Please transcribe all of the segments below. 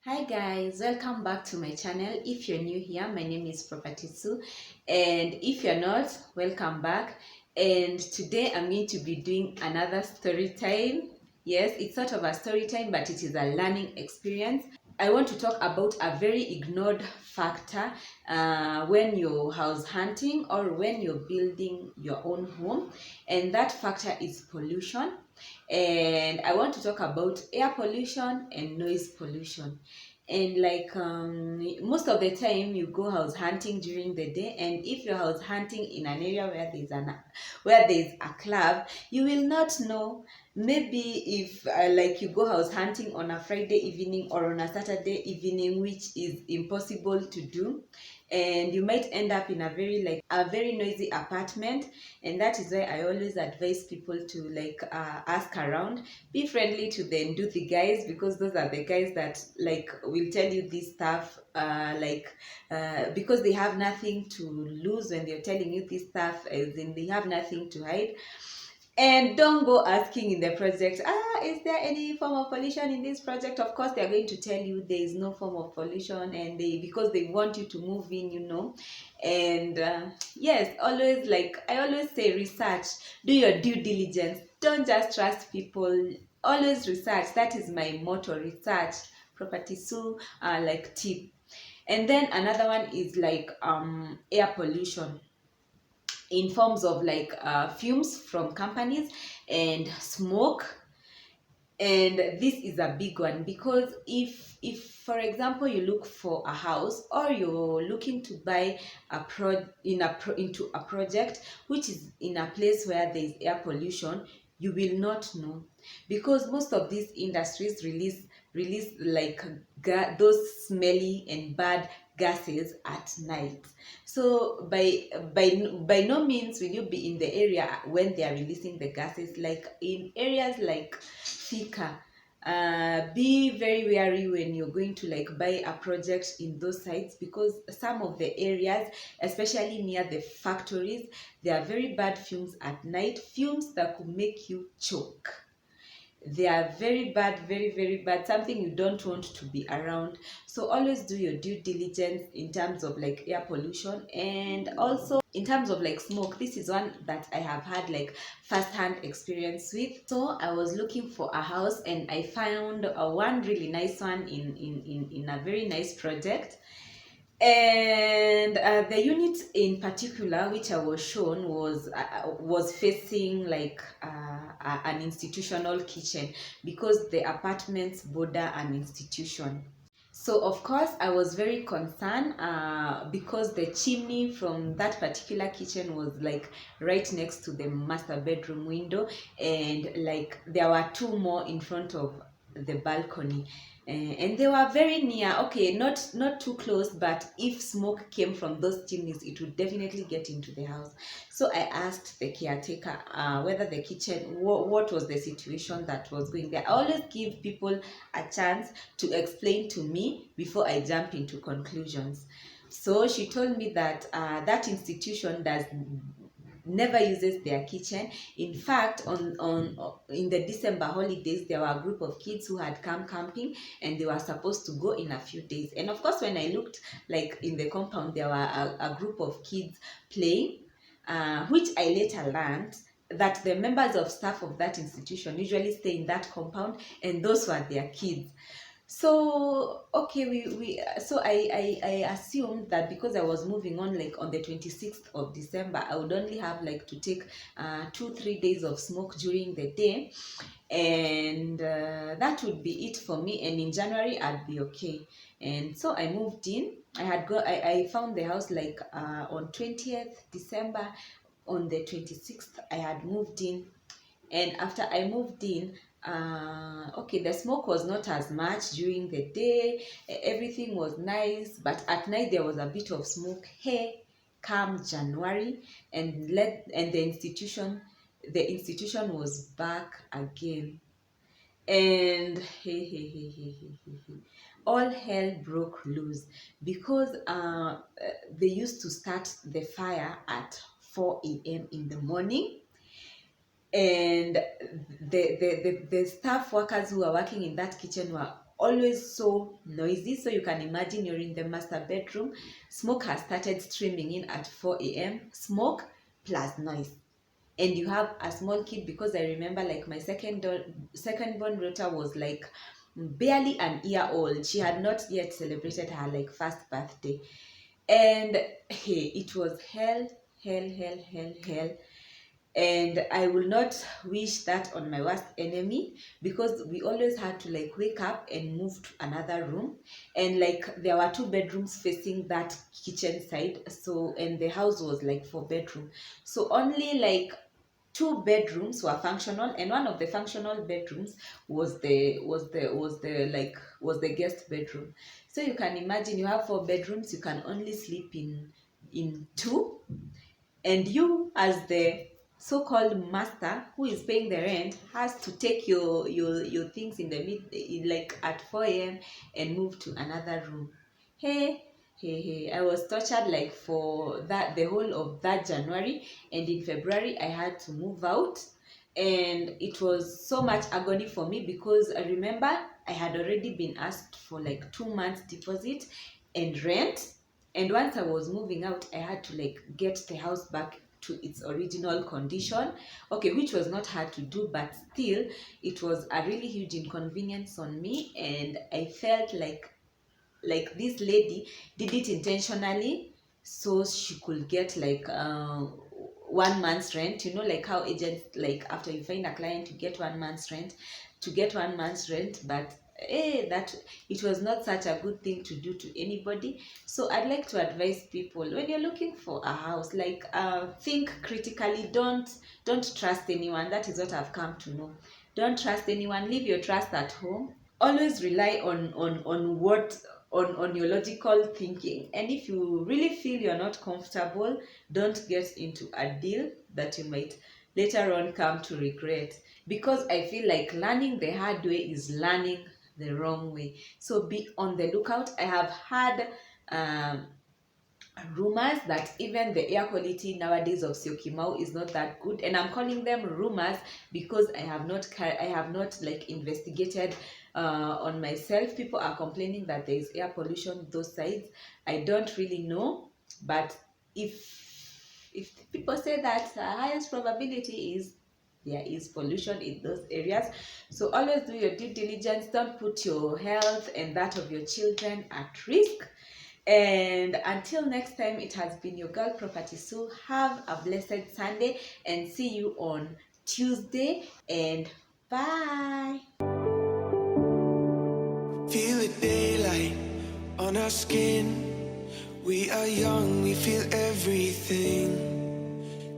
Hi guys, welcome back to my channel. If you're new here, my name is Property Sue, and if you're not, welcome back. And today I'm going to be doing another story time. Yes, it's sort of a story time, but it is a learning experience. I want to talk about a very ignored factor when you're house hunting or when you're building your own home, and that factor is pollution. And I want to talk about air pollution and noise pollution. And most of the time you go house hunting during the day, and if you're house hunting in an area where there's a club, you will not know. Maybe if you go house hunting on a Friday evening or on a Saturday evening, which is impossible to do, and you might end up in a very noisy apartment. And that is why I always advise people to ask around, be friendly to the Nduthi guys, because those are the guys that will tell you this stuff because they have nothing to lose when they're telling you this stuff, as in they have nothing to hide. And don't go asking in the project, is there any form of pollution in this project? Of course, they're going to tell you there is no form of pollution, and because they want you to move in. And yes, I always say, research, do your due diligence. Don't just trust people. Always research. That is my motto: research. Property Sue, tip. And then another one is air pollution in forms of fumes from companies and smoke. And this is a big one, because if for example you look for a house, or you're looking to buy into a project which is in a place where there is air pollution, you will not know, because most of these industries release those smelly and bad gases at night. So by no means will you be in the area when they are releasing the gases. Like in areas like Thika, be very wary when you're going to buy a project in those sites, because some of the areas, especially near the factories, there are very bad fumes at night, fumes that could make you choke. They are very bad, very very bad, something you don't want to be around. So always do your due diligence in terms of air pollution. And also in terms of smoke, this is one that I have had first-hand experience with. So I was looking for a house, and I found one really nice one in a very nice project. And the unit in particular which I was shown was facing an institutional kitchen, because the apartments border an institution. So of course I was very concerned, because the chimney from that particular kitchen was right next to the master bedroom window, and there were two more in front of the balcony. And they were very near. Okay, not too close, but if smoke came from those chimneys, it would definitely get into the house. So I asked the caretaker whether the kitchen, what was the situation that was going there. I always give people a chance to explain to me before I jump into conclusions. So she told me that that institution does never uses their kitchen. In fact, on in the December holidays, there were a group of kids who had come camping, and they were supposed to go in a few days. And of course, when I looked in the compound, there were a group of kids playing, which I later learned that the members of staff of that institution usually stay in that compound, and those were their kids. So okay, I assumed that because I was moving on the 26th of December, I would only have to take 2-3 days of smoke during the day, and that would be it for me. And in January I'd be okay. And so I moved in. I found the house on 20th December. On the 26th I had moved in. And after I moved in, okay, the smoke was not as much during the day. Everything was nice, but at night there was a bit of smoke. Hey, come January, and the institution was back again. And all hell broke loose, because they used to start the fire at 4 a.m. in the morning. And the staff workers who were working in that kitchen were always so noisy. So you can imagine you're in the master bedroom, smoke has started streaming in at 4 a.m. Smoke plus noise, and you have a small kid, because I remember like my second born daughter was like barely an year old. She had not yet celebrated her like first birthday, and hey, it was hell, hell, hell, hell, hell. And I will not wish that on my worst enemy, because we always had to like wake up and move to another room, and like there were 2 bedrooms facing that kitchen side, so, and the house was like 4 bedroom, so only like 2 bedrooms were functional, and one of the functional bedrooms was the guest bedroom. So you can imagine you have 4 bedrooms, you can only sleep in 2, and you as the so-called master who is paying the rent has to take your things in the like at 4 a.m. and move to another room. Hey, hey, I was tortured like for that the whole of that January, and in February I had to move out, and it was so much agony for me, because I remember I had already been asked for like 2 months deposit and rent, and once I was moving out, I had to like get the house back to its original condition. Okay, which was not hard to do, but still it was a really huge inconvenience on me, and I felt like this lady did it intentionally so she could get like 1 month's rent. You know, like how agents, like after you find a client, you get 1 month's rent, to get 1 month's rent. But that it was not such a good thing to do to anybody. So I'd like to advise people, when you're looking for a house, like think critically. Don't trust anyone. That is what I've come to know. Don't trust anyone. Leave your trust at home. Always rely on what on your logical thinking, and if you really feel you're not comfortable, don't get into a deal that you might later on come to regret, because I feel like learning the hard way is learning the wrong way. So be on the lookout. I have had rumors that even the air quality nowadays of Syokimau is not that good, and I'm calling them rumors because I have not like investigated on myself. People are complaining that there is air pollution those sides. I don't really know, but if people say that the highest probability is there is pollution in those areas. So always do your due diligence. Don't put your health and that of your children at risk. And until next time, it has been your girl Property Sue. Have a blessed Sunday, and see you on Tuesday, and bye. Feel the daylight on our skin. We are young, we feel everything.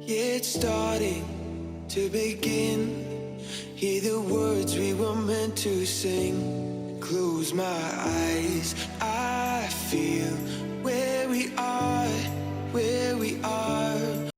Yeah, it's starting to begin. Hear the words we were meant to sing. Close my eyes,